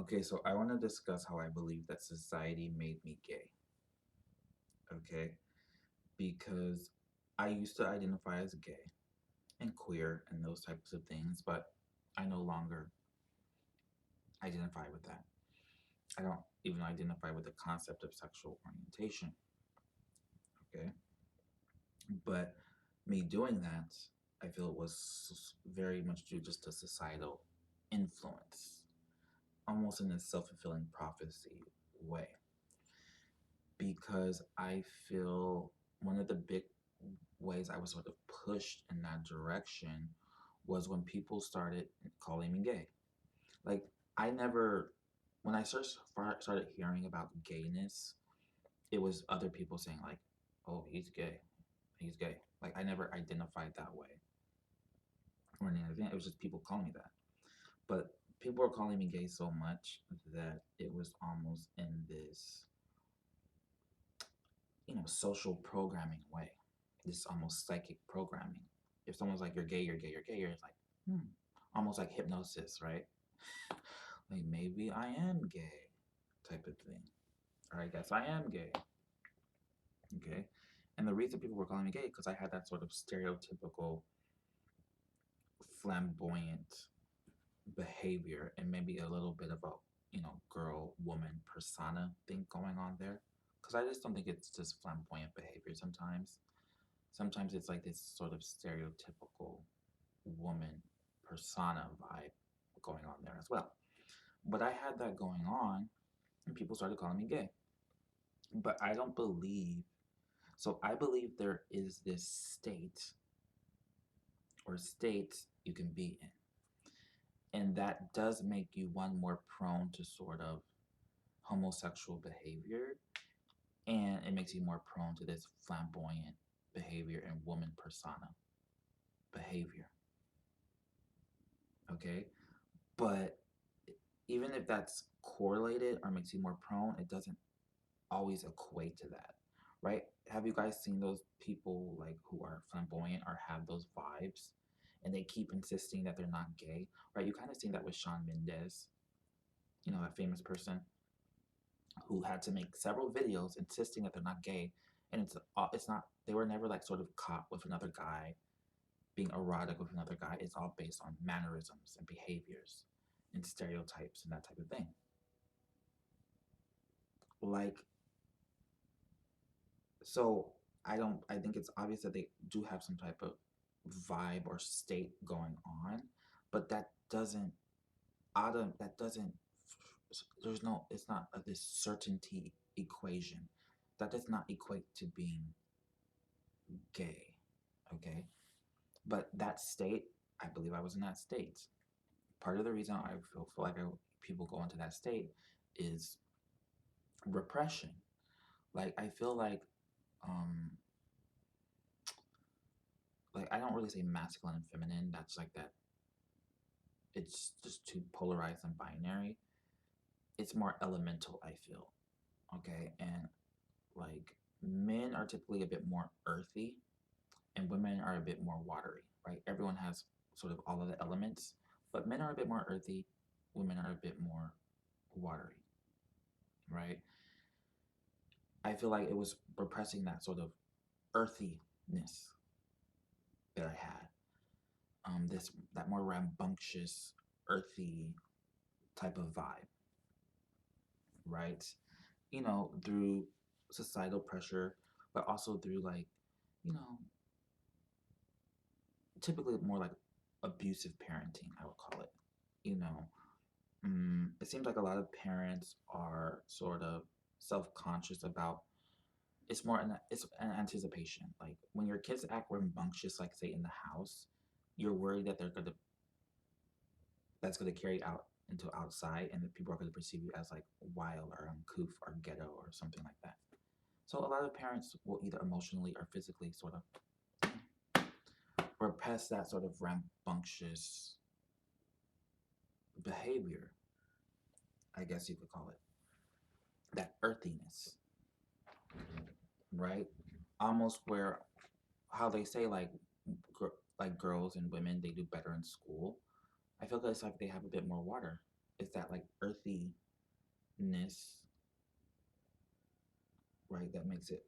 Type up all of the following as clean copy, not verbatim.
Okay, so I want to discuss how I believe that society made me gay. Okay, because I used to identify as gay and queer and those types of things, but I no longer identify with that. I don't even identify with the concept of sexual orientation. Okay, but me doing that, I feel it was very much due just to societal influence, almost in a self fulfilling prophecy way. Because I feel one of the big ways I was sort of pushed in that direction was when people started calling me gay. Like, I never, when I first started hearing about gayness, it was other people saying, like, oh, he's gay. He's gay. Like, I never identified that way or anything. It was just people calling me that. But people were calling me gay so much that it was almost in this social programming way, this almost psychic programming. If someone's like, you're gay, you're gay, you're gay, you're like, hmm. Almost like hypnosis, right? Like, maybe I am gay type of thing. Or I guess I am gay. Okay. And the reason people were calling me gay, because I had that sort of stereotypical flamboyant behavior and maybe a little bit of a, girl, woman persona thing going on there. Because I just don't think it's just flamboyant behavior sometimes. Sometimes it's like this sort of stereotypical woman persona vibe going on there as well. But I had that going on, and people started calling me gay. But I don't believe, so I believe there is this state or states you can be in. And that does make you one more prone to sort of homosexual behavior. And it makes you more prone to this flamboyant behavior and woman persona behavior. Okay. But even if that's correlated or makes you more prone, it doesn't always equate to that, right? Have you guys seen those people like who are flamboyant or have those vibes and they keep insisting that they're not gay, right? You kind of seen that with Shawn Mendes, that famous person who had to make several videos insisting that they're not gay, and it's not they were never like sort of caught with another guy being erotic with another guy. It's all based on mannerisms and behaviors and stereotypes and that type of thing. Like, so I think it's obvious that they do have some type of vibe or state going on, but that doesn't there's no it's not this certainty equation. That does not equate to being gay. Okay? But that state, I believe I was in that state. Part of the reason I feel like people go into that state is repression. Like, I feel um like I don't really say masculine and feminine. That's like that. It's just too polarized and binary. It's more elemental, I feel. Okay, and like men are typically a bit more earthy, and women are a bit more watery. Right? Everyone has sort of all of the elements, but men are a bit more earthy. Women are a bit more watery. Right? I feel like it was repressing that sort of earthiness that I had. This that more rambunctious, earthy type of vibe, right? Through societal pressure, but also through like, you know, typically more like abusive parenting, I would call it. You know, it seems like a lot of parents are sort of self-conscious about it's an anticipation. Like when your kids act rambunctious, like say in the house, you're worried that that's gonna carry out into outside, and that people are gonna perceive you as like wild or uncouth or ghetto or something like that. So a lot of parents will either emotionally or physically sort of repress that sort of rambunctious behavior, I guess you could call it, that earthiness, right? Almost where how they say like like girls and women they do better in school. I feel like it's like they have a bit more water. It's that like earthiness, right? That makes it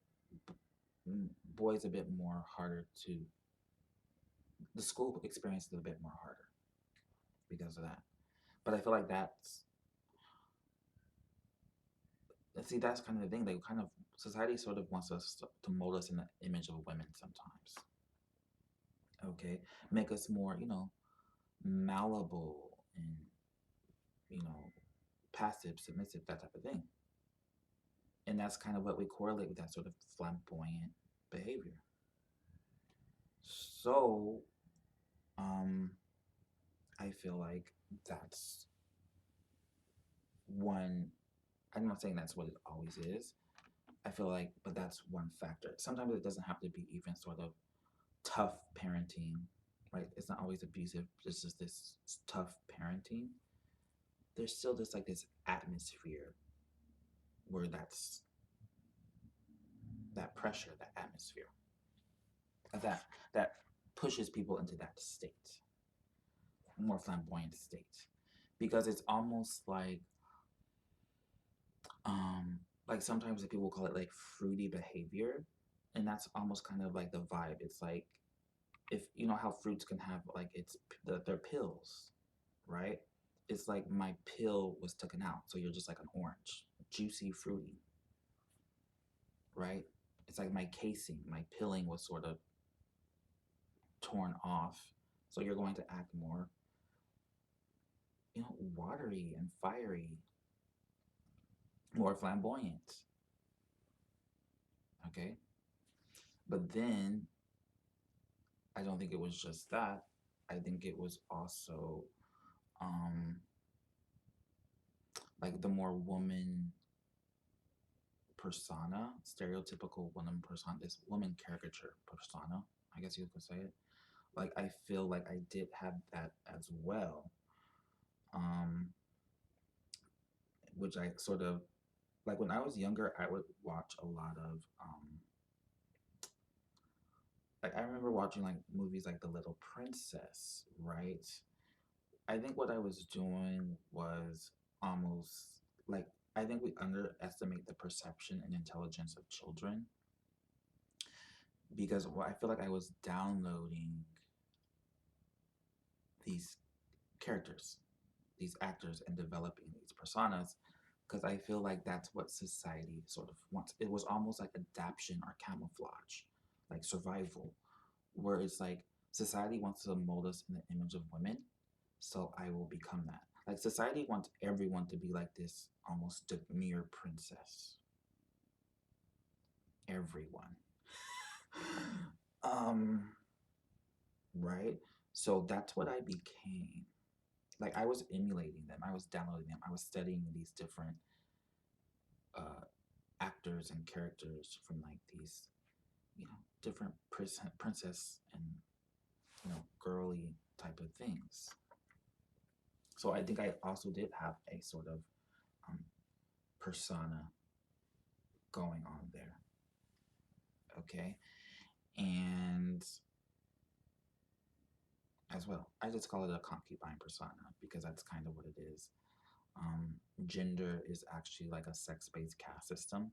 boys a bit more harder to the school experience is a bit more harder because of that. But I feel like that's kind of the thing. They kind of society sort of wants us to mold us in the image of women sometimes. Okay, make us more, malleable and you know passive, submissive, that type of thing. And that's kind of what we correlate with that sort of flamboyant behavior. So, um, I feel like that's one. I'm not saying that's what it always is. I feel like, but that's one factor. Sometimes it doesn't have to be even sort of tough parenting, right? It's not always abusive. It's just this tough parenting. There's still just like this atmosphere where that pressure, that atmosphere, that that pushes people into that state, more flamboyant state, because it's almost like sometimes people call it like fruity behavior, and that's almost kind of like the vibe. It's like if you know how fruits can have like they're pills, right? It's like my pill was taken out, so you're just like an orange, juicy, fruity, right? It's like my casing, my pilling was sort of torn off, so you're going to act more, watery and fiery, more flamboyant. Okay, but then I don't think it was just that. I think it was also um like the more woman persona, stereotypical woman persona, this woman caricature persona, I guess you could say it. Like I feel like I did have that as well. Um, which I sort of like when I was younger, I would watch a lot of like I remember watching like movies like The Little Princess, right? I think what I was doing was almost like I think we underestimate the perception and intelligence of children because I feel like I was downloading these characters, these actors, and developing these personas because I feel like that's what society sort of wants. It was almost like adaptation or camouflage, like survival, where it's like society wants to mold us in the image of women, so I will become that. Like society wants everyone to be like this almost demure princess. Everyone. um, right? So that's what I became. Like I was emulating them. I was downloading them. I was studying these different uh, actors and characters from like these, different princess and girly type of things. So I think I also did have a sort of um, persona going on there. Okay, and as well, I just call it a concubine persona because that's kind of what it is. Um, Gender is actually like a sex-based caste system,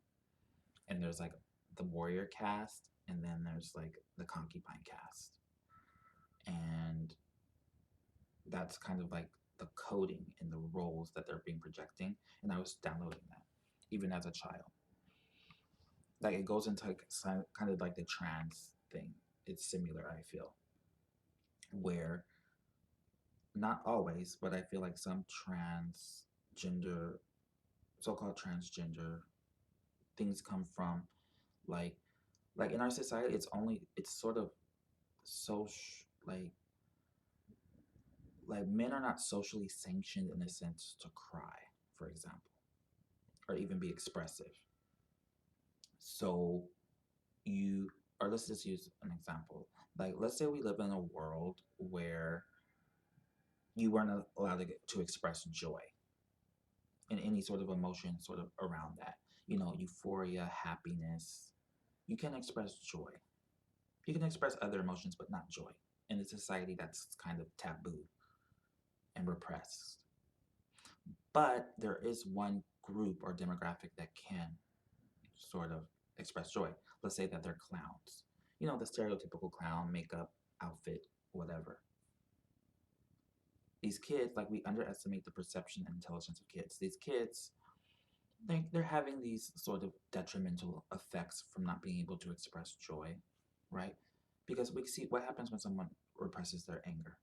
and there's like the warrior caste, and then there's like the concubine caste, and that's kind of like the coding and the roles that they're being projecting. And I was downloading that even as a child. Like it goes into like kind of like the trans thing. It's similar, I feel, where not always, but I feel like some transgender, so-called transgender things come from like like in our society it's sort of social like men are not socially sanctioned in a sense to cry, for example, or even be expressive. So you or let's just use an example. Like let's say we live in a world where you weren't allowed to express joy and any sort of emotion sort of around that. Euphoria, happiness. You can express joy. You can express other emotions, but not joy. In a society that's kind of taboo and repressed. But there is one group or demographic that can sort of express joy. Let's say that they're clowns. You know, the stereotypical clown, makeup, outfit, whatever. These kids, like, we underestimate the perception and intelligence of kids. These kids, they're having these sort of detrimental effects from not being able to express joy, right? Because we see what happens when someone represses their anger.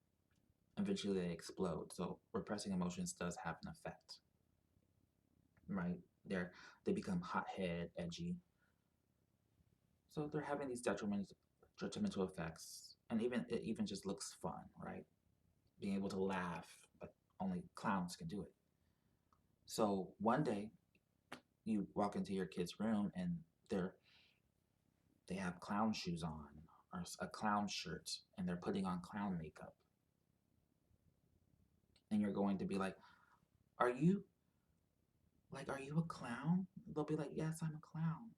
Eventually they explode. So repressing emotions does have an effect, right? They become hothead, edgy. So they're having these detrimental effects. And it even just looks fun, right? Being able to laugh, but only clowns can do it. So one day you walk into your kid's room and they're they have clown shoes on or a clown shirt and they're putting on clown makeup. And you're going to be like, "Are you are you a clown?" They'll be like, "Yes, I'm a clown."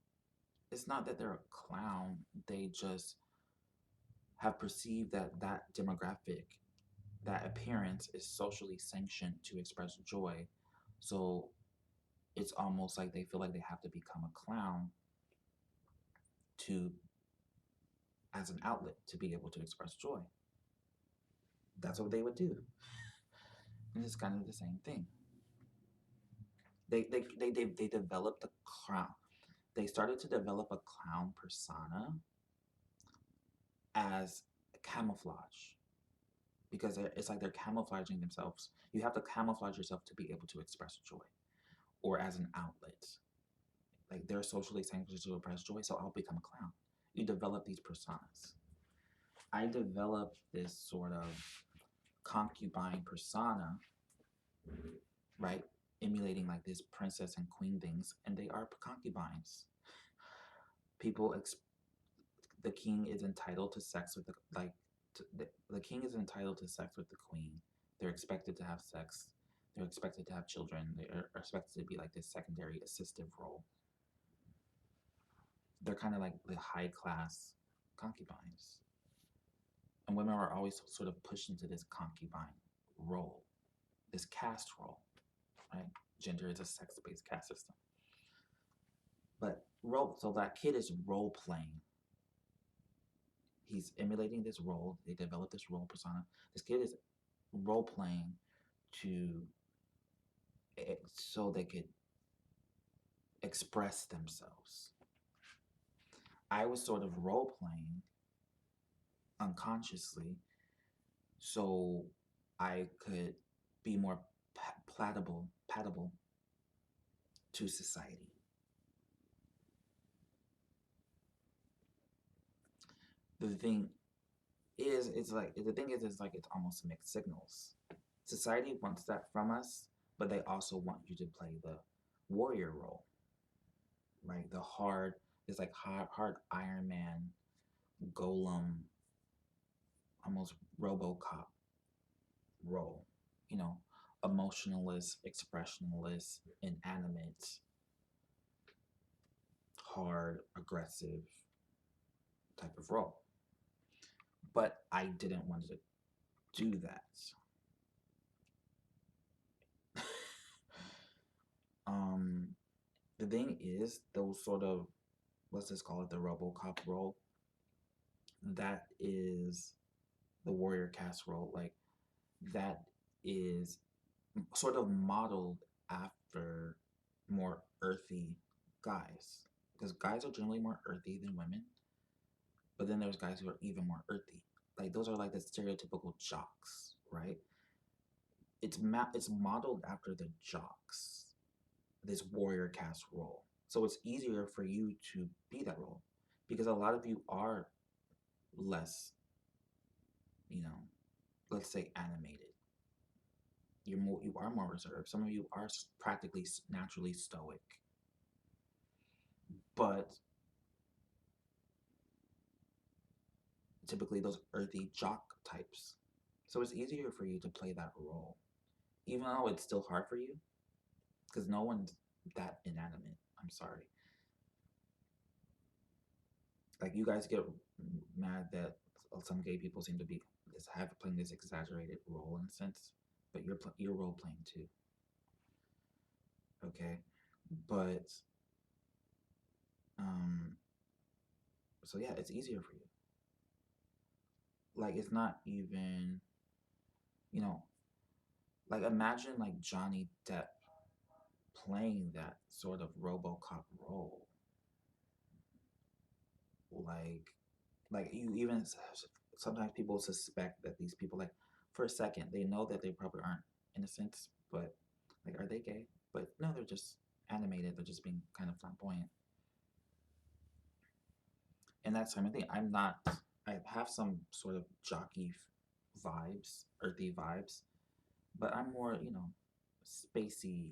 It's not that they're a clown, they just have perceived that that demographic, that appearance is socially sanctioned to express joy. So it's almost like they feel like they have to become a clown to as an outlet to be able to express joy. That's what they would do. And it's kind of the same thing. They developed a clown. They started to develop a clown persona as camouflage because it's like they're camouflaging themselves. You have to camouflage yourself to be able to express joy or as an outlet. Like they're socially sanctioned to express joy, so I'll become a clown. You develop these personas. I developed this sort of concubine persona, right? Emulating like this princess and queen things, and they are concubines. People, the king is entitled to sex with the king is entitled to sex with the queen. They're expected to have sex. They're expected to have children. They are expected to be like this secondary assistive role. They're kind of like the high class concubines. And women are always sort of pushed into this concubine role, this caste role, right? Gender is a sex based caste system. But so that kid is role playing. He's emulating this role. They develop this role persona. This kid is role playing to so they could express themselves. I was sort of role playing unconsciously so I could be more palatable to society. The thing it's like it's almost mixed signals. Society wants that from us, but they also want you to play the warrior role, right? The hard, it's like hard Iron Man, Golem, almost RoboCop role, you know, emotionalist, expressionless, inanimate, hard, aggressive type of role. But I didn't want to do that. um, the thing is, those sort of, let's just call it the RoboCop role, that is the warrior cast role. Like, that is sort of modeled after more earthy guys. Because guys are generally more earthy than women, but then there's guys who are even more earthy. Like those are like the stereotypical jocks, right? It's modeled after the jocks, this warrior cast role. So it's easier for you to be that role because a lot of you are less, you know, let's say animated. You are more reserved. Some of you are practically naturally stoic, but typically those earthy jock types. So it's easier for you to play that role, even though it's still hard for you, because no one's that inanimate. I'm sorry. Like you guys get mad that some gay people seem to be playing this exaggerated role in a sense, but you're role playing too. Okay, but um, so yeah, it's easier for you. Like it's not even, you know, like imagine like Johnny Depp playing that sort of RoboCop role. Like, like you even sometimes people suspect that these people like for a second they know that they probably aren't innocent, but like are they gay? But no, they're just animated. They're just being kind of flamboyant. And that's the same thing. I'm not. I have some sort of jockey vibes, earthy vibes, but I'm more, spacey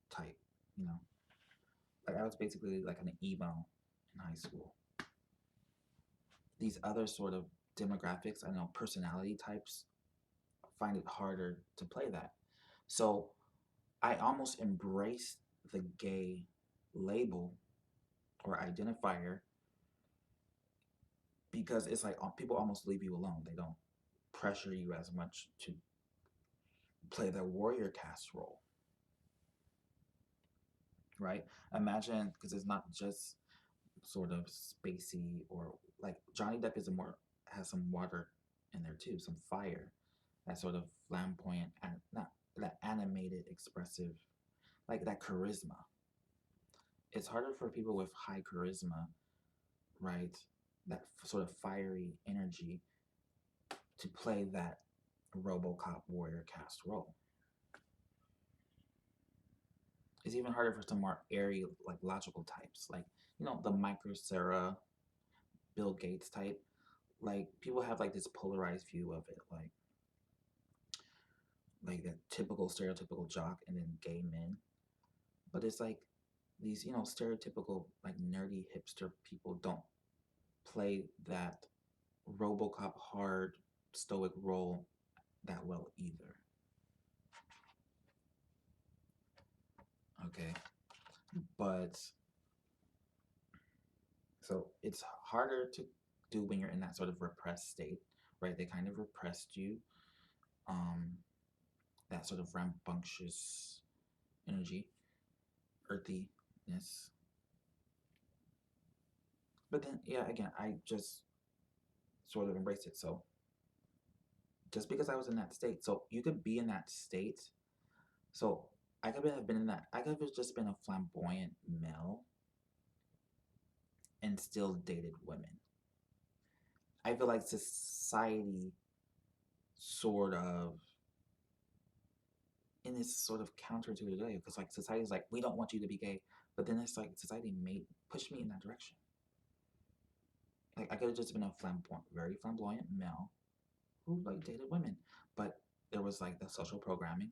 type. You know, like I was basically like an emo in high school. These other sort of demographics, I know personality types find it harder to play that. So I almost embraced the gay label or identifier because it's like people almost leave you alone. They don't pressure you as much to play the warrior cast role, right? Imagine because it's not just sort of spacey or like Johnny Depp is a more has some water in there too, some fire, that sort of flamboyant and not that animated, expressive, like that charisma. It's harder for people with high charisma, right? That sort of fiery energy to play that RoboCop warrior cast role. It's even harder for some more airy, like logical types, like the Micro Sarah, Bill Gates type. Like people have like this polarized view of it, like the typical stereotypical jock and then gay men. But it's like these stereotypical like nerdy hipster people don't play that RoboCop hard stoic role that well either. Okay, but so it's harder to do when you're in that sort of repressed state, right? They kind of repressed you. Um, that sort of rambunctious energy, earthiness. But then, yeah, again, I just sort of embraced it. So just because I was in that state, so you could be in that state. So I could have been in that. I could have just been a flamboyant male and still dated women. I feel like society sort of, and it's sort of counterintuitive because like society's like we don't want you to be gay, but then it's like society made pushed me in that direction. Like I could have just been a flamboyant, very flamboyant male who like dated women, but there was like the social programming.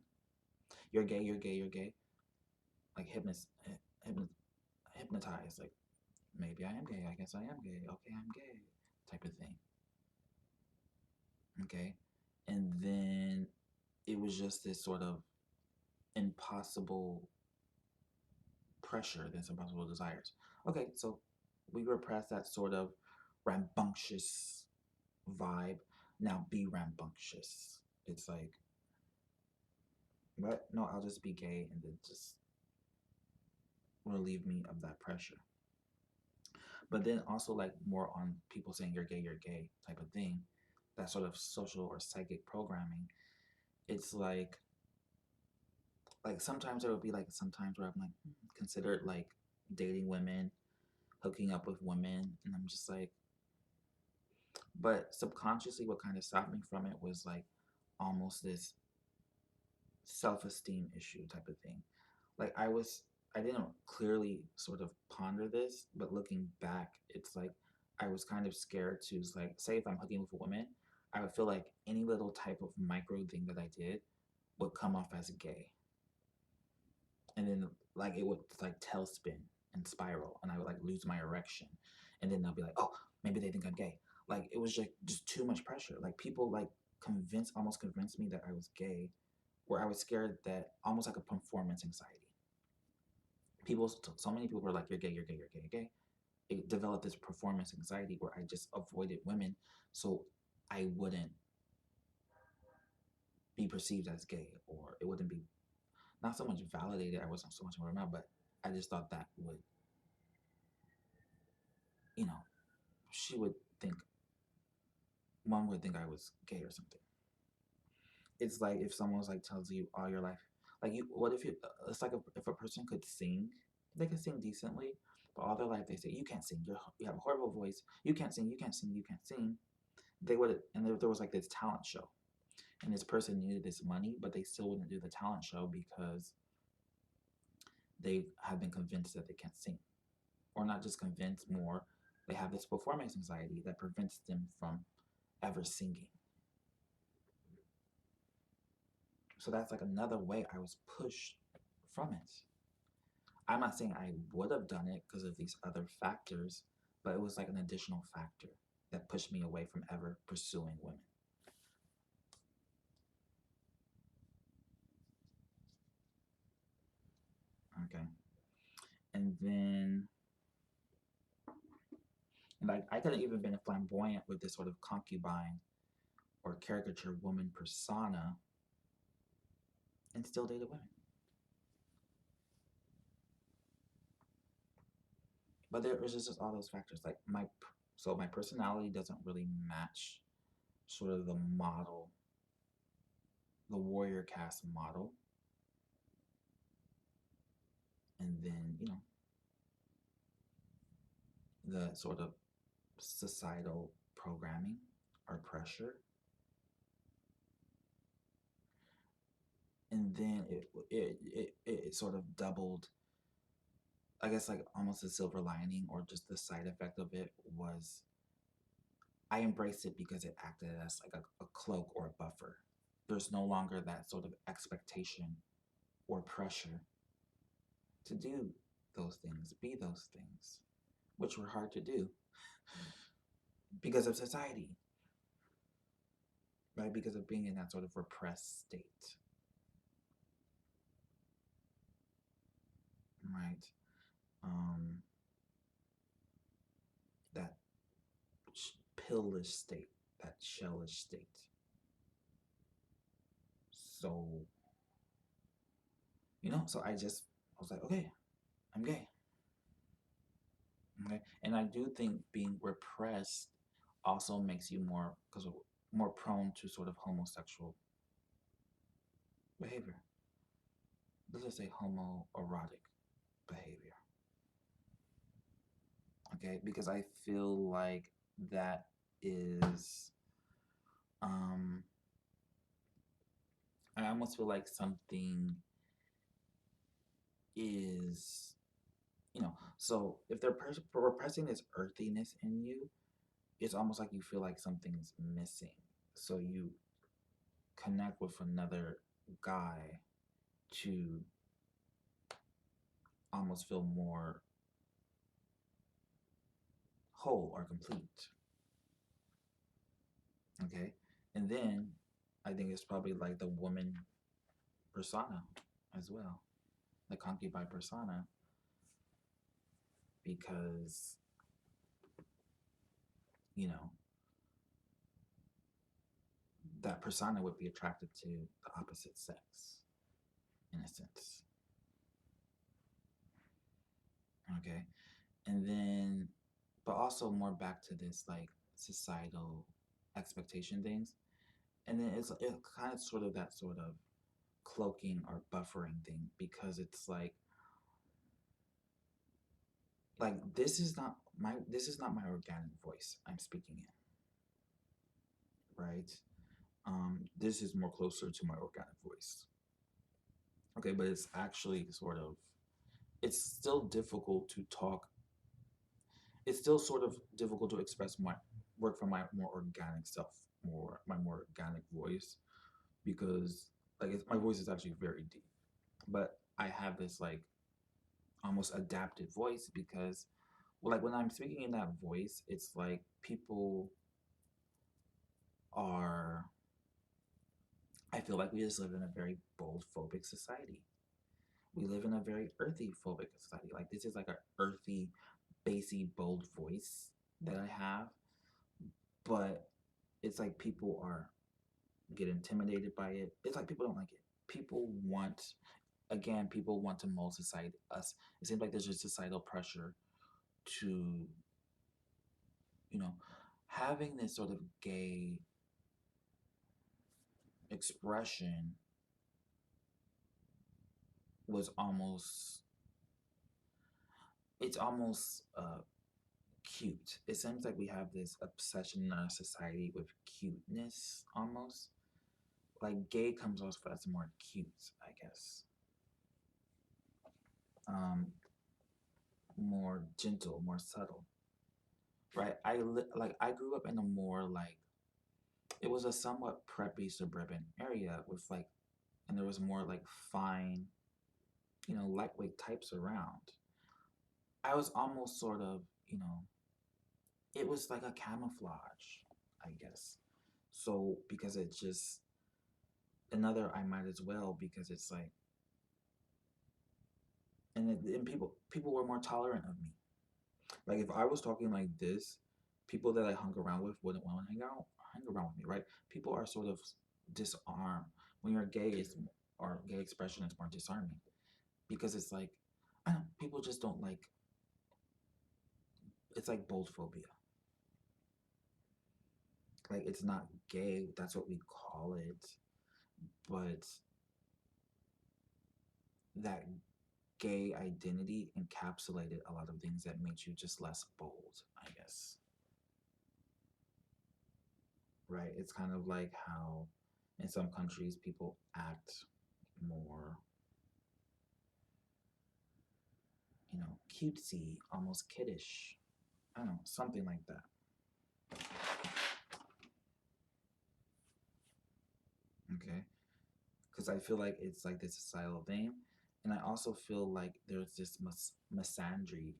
You're gay, you're gay, you're gay. Like hypnotized. Like maybe I am gay. I guess I am gay. Okay, I'm gay. Type of thing. Okay, and then it was just this sort of impossible pressure, this impossible desires. Okay, so we repress that sort of rambunctious vibe. Now be rambunctious. It's like, what? No, I'll just be gay and then just relieve me of that pressure. But then also like more on people saying you're gay type of thing, that sort of social or psychic programming. It's like sometimes there would be like sometimes where I'm like considered like dating women, hooking up with women, and I'm just like, but subconsciously what kind of stopped me from it was like almost this self-esteem issue type of thing. Like I didn't clearly sort of ponder this, but looking back, it's like I was kind of scared to like say if I'm hooking with a woman, I would feel like any little type of micro thing that I did would come off as gay. And then like it would like tailspin and spiral and I would like lose my erection. And then they'll be like, oh, maybe they think I'm gay. Like it was just too much pressure. Like people like almost convinced me that I was gay, where I was scared that almost like a performance anxiety. So many people were like, you're gay, you're gay, you're gay, you're gay. It developed this performance anxiety where I just avoided women so I wouldn't be perceived as gay or it wouldn't be not so much validated. I wasn't so much more mad, but I just thought that would, you know, she would think, one would think I was gay or something. It's like if someone's like tells you all your life, like you, what if you? It's like if a person could sing, they could sing decently, but all their life they say you can't sing. You have a horrible voice. You can't sing. You can't sing. You can't sing. They would, and there was like this talent show, and this person needed this money, but they still wouldn't do the talent show because they have been convinced that they can't sing, or not just convinced, more they have this performance anxiety that prevents them from ever singing. So that's like another way I was pushed from it. I'm not saying I would have done it because of these other factors, but it was like an additional factor that pushed me away from ever pursuing women. Okay. And then, like, I could have even been flamboyant with this sort of concubine or caricature woman persona and still dated women. But there was just all those factors. Like, so my personality doesn't really match sort of the model, the warrior cast model. And then, the sort of societal programming or pressure. And then it sort of doubled, I guess, like almost a silver lining, or just the side effect of it was I embraced it because it acted as like a cloak or a buffer. There's no longer that sort of expectation or pressure to do those things, be those things, which were hard to do because of society, right? Because of being in that sort of repressed state, right? Um, that pillish state, that shellish state. So, so I was like, okay, I'm gay. Okay. And I do think being repressed also makes you more prone to sort of homosexual behavior. Let's just say homoerotic behavior. Okay. Because I feel like that is, um, I almost feel like something is, so if they're repressing this earthiness in you, it's almost like you feel like something's missing. So you connect with another guy to almost feel more whole or complete. Okay. And then I think it's probably like the woman persona as well, the concubine persona, because, you know, that persona would be attracted to the opposite sex in a sense. Okay. And then, but also more back to this like societal expectation things. And then it kind of sort of that sort of cloaking or buffering thing, because it's like this is not my organic voice I'm speaking in, right? This is more closer to my organic voice. Okay, but it's actually sort of, it's still difficult to talk. It's still sort of difficult to express my work from my more organic self, my more organic voice, because like my voice is actually very deep, but I have this like almost adapted voice because, well, like when I'm speaking in that voice, it's like people are, I feel like we just live in a very bold phobic society. We live in a very earthy phobic society. Like this is like a earthy, bassy, bold voice that I have, but it's like people are get intimidated by it. It's like people don't like it. People want, again, people want to mold society us. It seems like there's a societal pressure to, you know, having this sort of gay expression was almost it's almost cute. It seems like we have this obsession in our society with cuteness almost. Like gay comes off as more cute, I guess. Um, more gentle, more subtle. Right? Like I grew up in a more like it was a somewhat preppy suburban area with like and there was more like fine, lightweight types around. I was almost sort of, it was like a camouflage, I guess. So because it just another I might as well because it's like and people were more tolerant of me. Like if I was talking like this, people that I hung around with wouldn't want to hang around with me, right? People are sort of disarmed when you're gay is or gay expression is more disarming because it's like I don't, people just don't like it's like bold phobia. Like it's not gay, that's what we call it, but that gay identity encapsulated a lot of things that made you just less bold, I guess. Right? It's kind of like how in some countries people act more, cutesy, almost kiddish. I don't know, something like that. Okay? Because I feel like it's like this societal thing. And I also feel like there's this misandry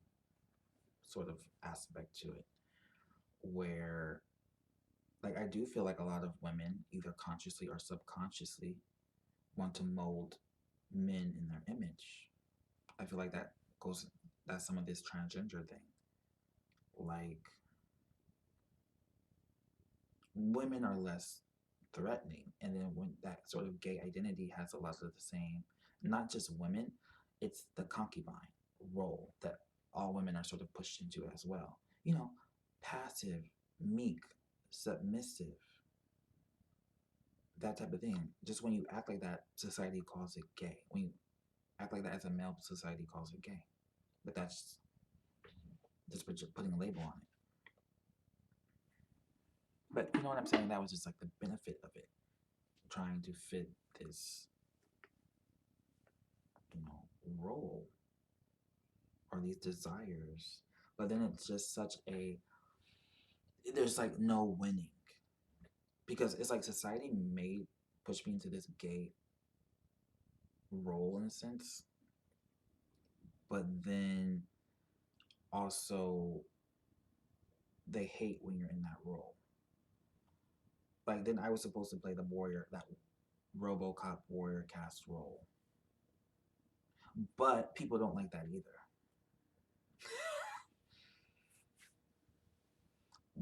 sort of aspect to it where like I do feel like a lot of women either consciously or subconsciously want to mold men in their image. I feel like that's some of this transgender thing. Like women are less threatening, and then when that sort of gay identity has a lot of the same, not just women, it's the concubine role that all women are sort of pushed into as well. Passive, meek, submissive, that type of thing. Just when you act like that, society calls it gay. When you act like that as a male, society calls it gay. But that's just putting a label on it. But you know what I'm saying? That was just like the benefit of it, trying to fit this, role or these desires. But then it's just such a, there's like no winning because it's like society made push me into this gay role in a sense, but then also they hate when you're in that role. Like then I was supposed to play the warrior, that RoboCop warrior cast role, but people don't like that either.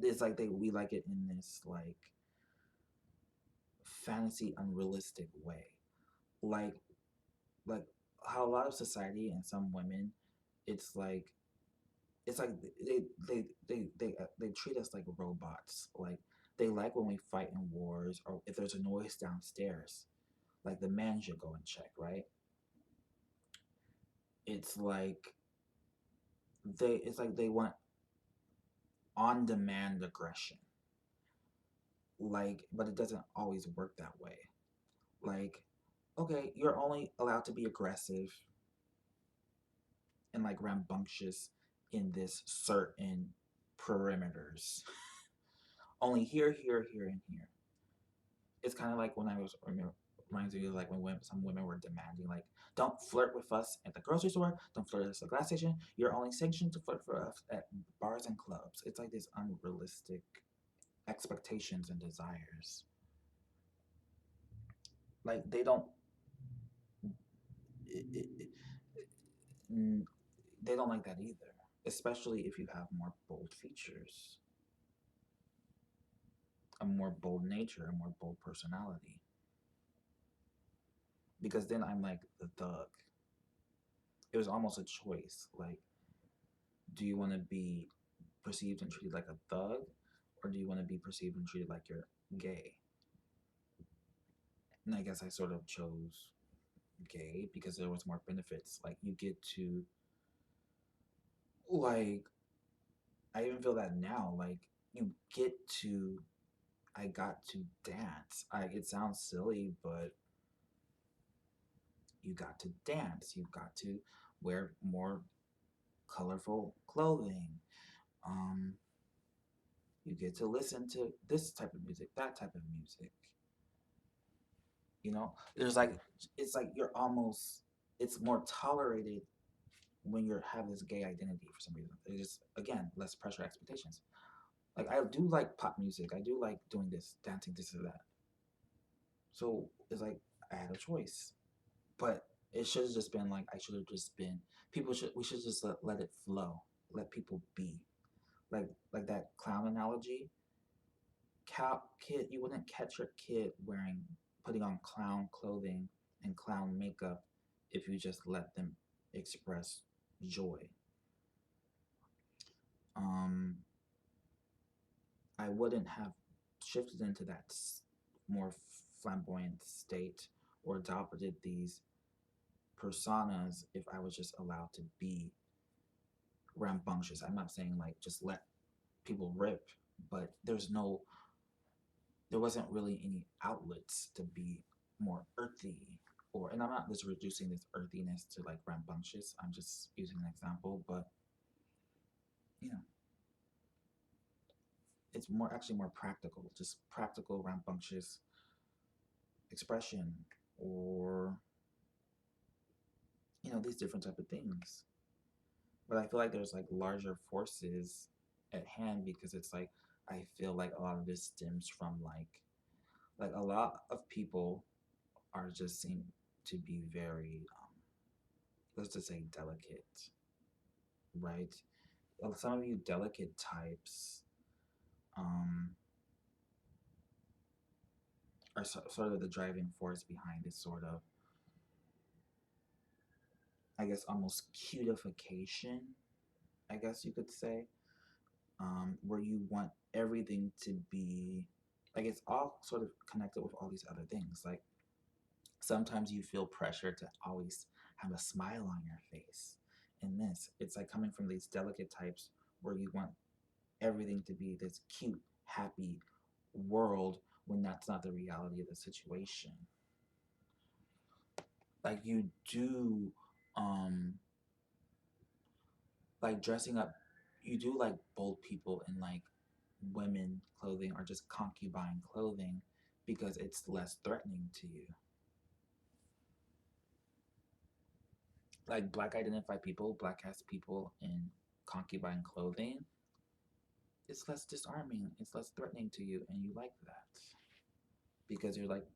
It's like we like it in this like fantasy unrealistic way, like like how a lot of society and some women, it's like it's like they treat us like robots. Like they like when we fight in wars or if there's a noise downstairs, like the man should go and check, right? It's like they want on demand aggression. Like, but it doesn't always work that way. Like, okay, you're only allowed to be aggressive and like rambunctious in this certain perimeters. Only here, here, here, and here. It's kind of like when I was reminds me of like when some women were demanding like, don't flirt with us at the grocery store, don't flirt with us at the gas station. You're only sanctioned to flirt for us at bars and clubs. It's like this unrealistic expectations and desires. Like it, it, mm, they don't like that either, especially if you have more bold features, a more bold nature, a more bold personality. because then I'm like the thug. It was almost a choice. Like, do you want to be perceived and treated like a thug, or do you want to be perceived and treated like you're gay? And I guess I sort of chose gay because there was more benefits. Like, you get to, like, I even feel that now. Like, you get to, I got to dance. It sounds silly, but you got to dance. You got to wear more colorful clothing. Um, you get to listen to this type of music, that type of music. There's like, it's like you're almost, it's more tolerated when you have this gay identity for some reason. It's just, again, less pressure expectations. Like, I do like pop music. I do like doing this, dancing, this or that. So it's like I had a choice. But it should have just been like, I should have just been, we should just let it flow. Let people be. Like that clown analogy. Kid, you wouldn't catch your kid putting on clown clothing and clown makeup if you just let them express joy. Um, I wouldn't have shifted into that more flamboyant state or adopted these personas if I was just allowed to be rambunctious. I'm not saying like just let people rip, but there wasn't really any outlets to be more earthy. And I'm not just reducing this earthiness to like rambunctious. I'm just using an example, but you know, it's more practical, just practical rambunctious expression, or these different type of things. But I feel like there's like larger forces at hand, because it's like I feel like a lot of this stems from like a lot of people are just seem to be very let's just say delicate, right? Some of you delicate types um are sort of the driving force behind this sort of, I guess, almost cutification, I guess you could say, where you want everything to be like, it's all sort of connected with all these other things. Like, sometimes you feel pressure to always have a smile on your face. And it's like coming from these delicate types where you want everything to be this cute, happy world when that's not the reality of the situation. Like, you do, um, like dressing up, you do like bold people in like women clothing or just concubine clothing because it's less threatening to you. Like, black identified people, black cast people in concubine clothing, it's less disarming, it's less threatening to you, and you like that because you're like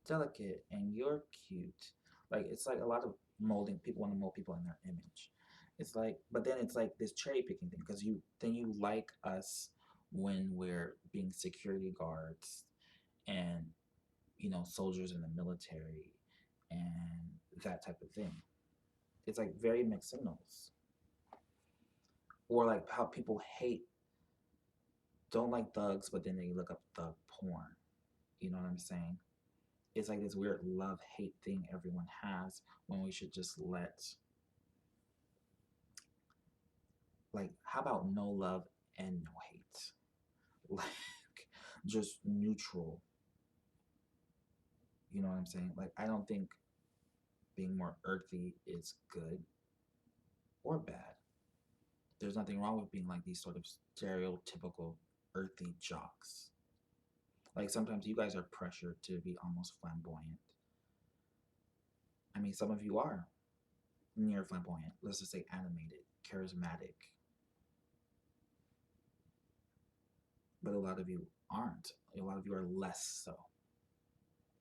delicate and you're cute. Like, it's like a lot of molding, people want to mold people in their image. It's like, but then it's like this cherry picking thing, because you like us when we're being security guards and soldiers in the military and that type of thing. It's like very mixed signals. Or like how people don't like thugs, but then they look up thug porn. You know what I'm saying? It's like this weird love hate thing everyone has, when we should just like, how about no love and no hate? Like, just neutral. You know what I'm saying? Like, I don't think being more earthy is good or bad. There's nothing wrong with being like these sort of stereotypical earthy jocks. Like, sometimes you guys are pressured to be almost flamboyant. I mean, some of you are near flamboyant. Let's just say animated, charismatic. But a lot of you aren't. A lot of you are less so.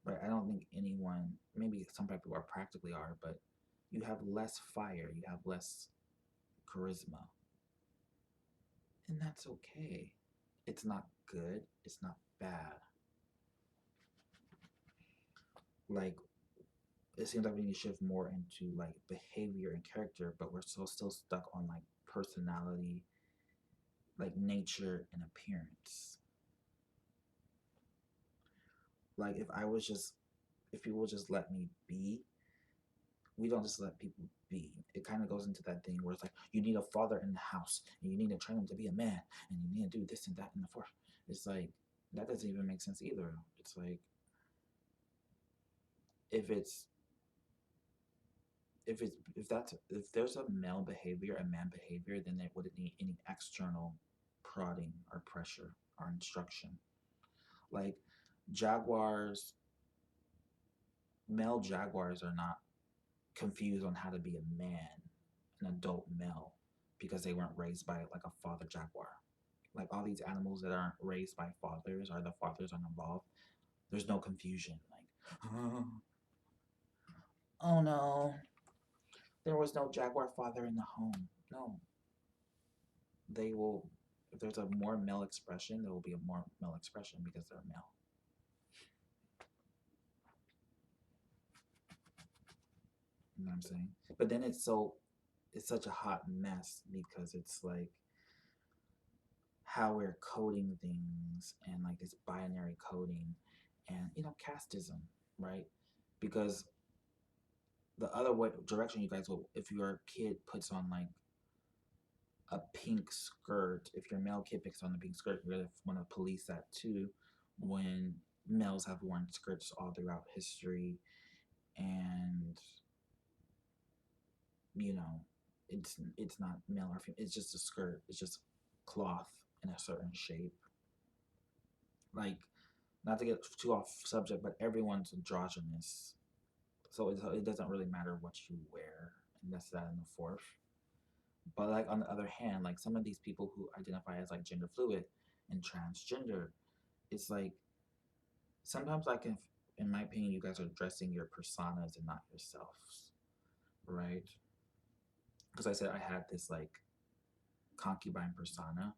But I don't think anyone, maybe some people are practically are, but you have less fire, you have less charisma. And that's okay. It's not good, it's not bad. Like, it seems like we need to shift more into like behavior and character, but we're so still stuck on like personality, like nature and appearance. Like if people just let me be, we don't just let people be. It kind of goes into that thing where it's like you need a father in the house and you need to train him to be a man and you need to do this and that and the fourth. It's like that doesn't even make sense either. It's like if it's if there's a male behavior, a man behavior, then it wouldn't need any external prodding or pressure or instruction. Like jaguars, male jaguars are not confused on how to be a man, an adult male, because they weren't raised by like a father jaguar. Like all these animals that aren't raised by fathers or the fathers aren't involved, there's no confusion. Like, oh no, there was no jaguar father in the home. No, they will. If there's a more male expression, there will be a more male expression because they're male. You know what I'm saying? But then it's such a hot mess because it's like how we're coding things and like this binary coding and casteism, right? Because the other way direction you guys will, if your kid puts on like a pink skirt, if your male kid picks on a pink skirt, you're gonna want to police that too. When males have worn skirts all throughout history, and you know, it's not male or female. It's just a skirt. It's just cloth in a certain shape. Like, not to get too off subject, but everyone's androgynous, so it doesn't really matter what you wear, and that's that in the fourth. But like on the other hand, like some of these people who identify as like gender fluid and transgender, it's like sometimes like in my opinion, you guys are dressing your personas and not yourselves, right? Because I said I had this like concubine persona,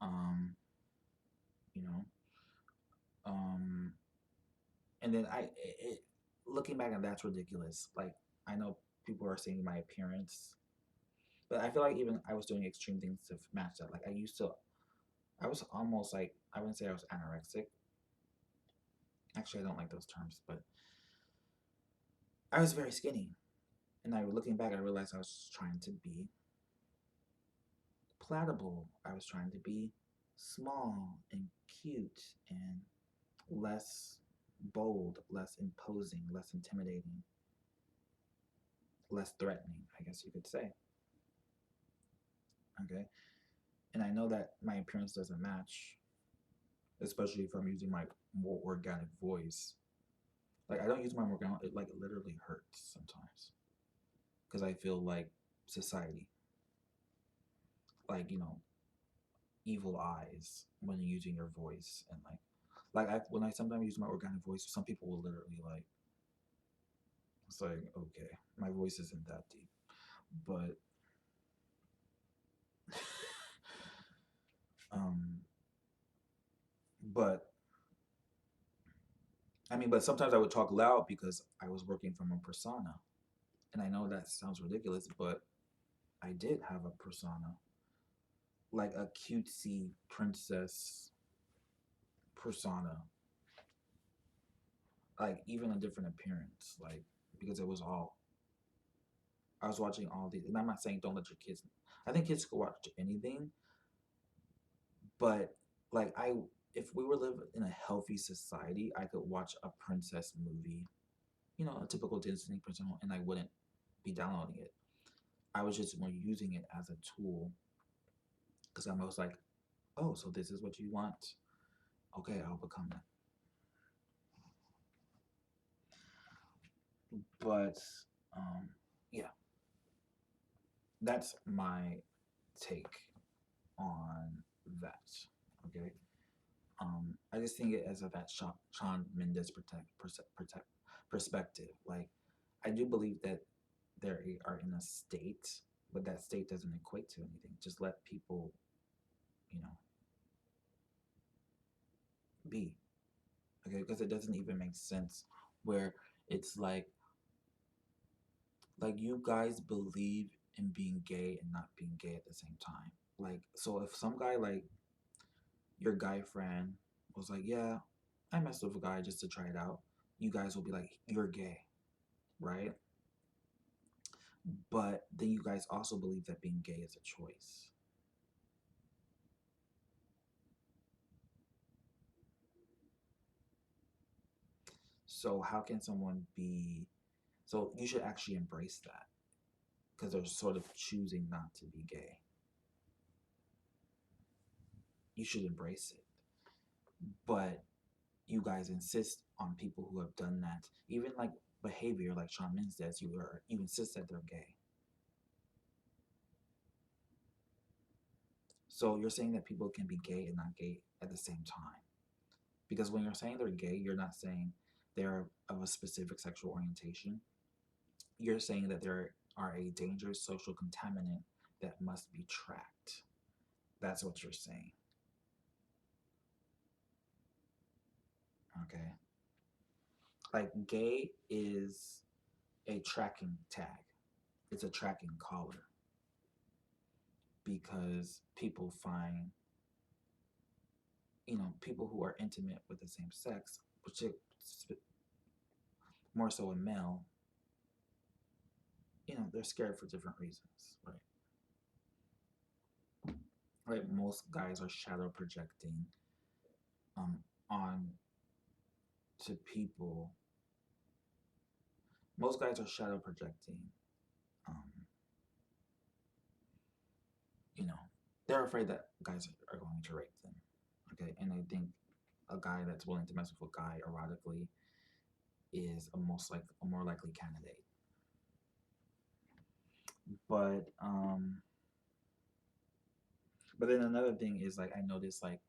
um, you know, um, and then looking back and that's ridiculous. Like I know people are saying my appearance, but I feel like even I was doing extreme things to match that. Like I was almost like I wouldn't say I was anorexic. Actually, I don't like those terms, but I was very skinny. And I looking back, I realized I was trying to be palatable. I was trying to be small and cute and less bold, less imposing, less intimidating, less threatening, I guess you could say. Okay. And I know that my appearance doesn't match, especially if I'm using my more organic voice. Like I don't use my more organic, it literally hurts sometimes because I feel like society, like, evil eyes when you're using your voice and like when I sometimes use my organic voice, some people will literally like it's like okay, my voice isn't that deep, but um, but I mean, but sometimes I would talk loud because I was working from a persona, and I know that sounds ridiculous, but I did have a persona, like a cutesy princess persona, like even a different appearance, like because it was all I was watching all these, and I'm not saying don't let your kids. I think kids could watch anything, but like if we were live in a healthy society, I could watch a princess movie, a typical Disney princess, and I wouldn't be downloading it. I was just more using it as a tool because I'm always like, oh, so this is what you want? Okay, I'll become that. But um, yeah, that's my take on that. Okay. I just think it as of that Shawn Mendes perspective. Like, I do believe that they are in a state, but that state doesn't equate to anything. Just let people, you know, be. Okay, because it doesn't even make sense where it's like, Like, you guys believe in being gay and not being gay at the same time. Like, so if some guy, like your guy friend, was like, yeah, I messed with a guy just to try it out, you guys will be like, you're gay, right? But then you guys also believe that being gay is a choice. So how can someone be? So you should actually embrace that because they're sort of choosing not to be gay. You should embrace it. But you guys insist on people who have done that, even like behavior like Shawn Mendes does, you insist that they're gay. So you're saying that people can be gay and not gay at the same time. Because when you're saying they're gay, you're not saying they're of a specific sexual orientation. You're saying that there are a dangerous social contaminant that must be tracked. That's what you're saying. Okay. Like gay is a tracking tag. It's a tracking collar because people find, people who are intimate with the same sex, which is more so a male, they're scared for different reasons, right? Right. Most guys are shadow projecting um on to people. Most guys are shadow projecting. Um, you know, they're afraid that guys are going to rape them. Okay, and I think a guy that's willing to mess with a guy erotically is a more likely candidate. But but then another thing is like I noticed like